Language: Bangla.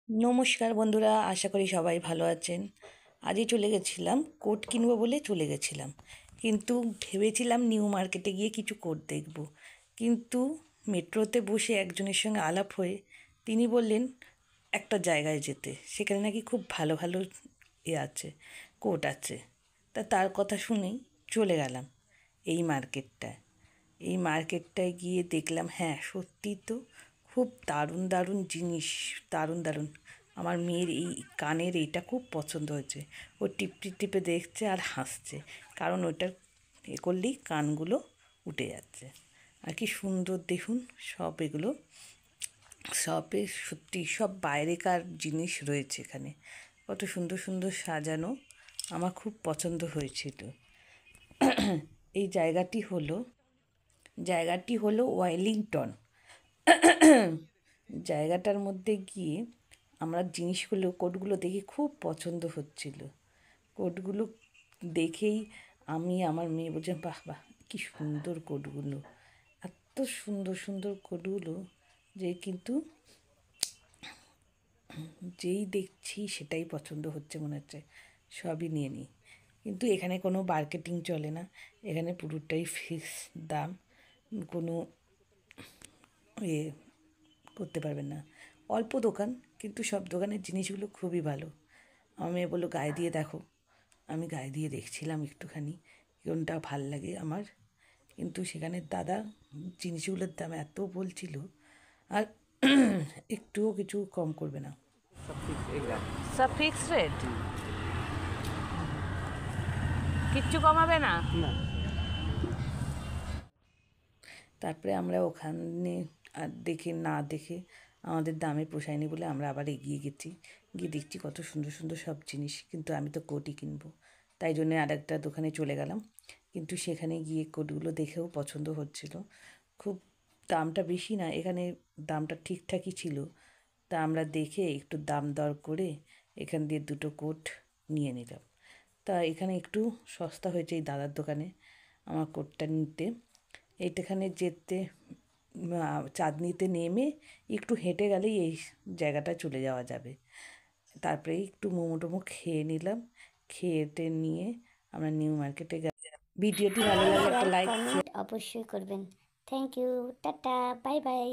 নমস্কার বন্ধুরা, আশা করি সবাই ভালো আছেন। আজই চলে গেছিলাম কোট কিনবো বলে চলে গেছিলাম, কিন্তু ভেবেছিলাম নিউ মার্কেটে গিয়ে কিছু কোট দেখব। কিন্তু মেট্রোতে বসে একজনের সঙ্গে আলাপ হয়ে তিনি বললেন একটা জায়গায় যেতে, সেখানে নাকি খুব ভালো ভালো আছে, কোট আছে। তার কথা শুনেই চলে গেলাম এই মার্কেটটায়। এই মার্কেটটায় গিয়ে দেখলাম, হ্যাঁ সত্যি তো, খুব দারুণ দারুণ জিনিস, দারুণ দারুণ। আমার মেয়ের এই কানের এইটা খুব পছন্দ হয়েছে। ও টিপে টিপে দেখছে আর হাসছে, কারণ ওটার করলেই কানগুলো উঠে যাচ্ছে। আর কি সুন্দর দেখুন সব এগুলো, সবে সত্যি সব বাইরেকার জিনিস রয়েছে এখানে। কত সুন্দর সুন্দর সাজানো, আমার খুব পছন্দ হয়েছিল। এই জায়গাটি হলো ওয়েলিংটন। জায়গাটার মধ্যে গিয়ে আমরা জিনিসগুলো, কোটগুলো দেখে খুব পছন্দ হচ্ছিল। কোটগুলো দেখেই আমি, আমার মেয়ে বলছে, বাহ বাহ কী সুন্দর কোটগুলো, এত সুন্দর সুন্দর কোটগুলো যে কিন্তু যেই দেখছি সেটাই পছন্দ হচ্ছে, মনে হচ্ছে সবই নিয়ে নিই। কিন্তু এখানে কোনো মার্কেটিং চলে না, এখানে পুরোটাই ফিক্স দাম, কোনো এ করতে পারবেন না। অল্প দোকান, কিন্তু সব দোকানের জিনিসগুলো খুবই ভালো। আমার মেয়ে বললো গায়ে দিয়ে দেখো, আমি গায়ে দিয়ে দেখছিলাম একটুখানি কোনটা ভাল লাগে আমার। কিন্তু সেখানে দাদা জিনিসগুলোর দাম এত বলছিল, আর একটুও কিছু কম করবে না। সব ফিক্স রেট, কিচ্ছু কমাবে না। তারপরে আমরা ওখানে আর দেখে আমাদের দামে পোষায়নি বলে আমরা আবার এগিয়ে গেছি। গিয়ে দেখছি কত সুন্দর সুন্দর সব জিনিস, কিন্তু আমি তো কোটই কিনবো, তাই জন্যে আর একটা দোকানে চলে গেলাম। কিন্তু সেখানে গিয়ে কোটগুলো দেখেও পছন্দ হচ্ছিল। খুব দামটা বেশি না, এখানে দামটা ঠিকঠাকই ছিল। তা আমরা দেখে একটু দাম দর করে এখান দিয়ে দুটো কোট নিয়ে নিলাম। তা এখানে একটু সস্তা হয়েছে এই দাদার দোকানে আমার কোটটা নিতে। এইখানে যেতে চাঁদনিতে নেমে একটু হেঁটে গেলেই এই জায়গাটা চলে যাওয়া যাবে। তারপরে একটু মোমো টোমো খেয়ে নিলাম, খেয়েটে নিয়ে আমরা নিউ মার্কেটে গেলাম। ভিডিওটি ভালো লাগলে একটা লাইক কমেন্ট অবশ্যই করবেন। থ্যাংক ইউ, টাটা, বাই বাই।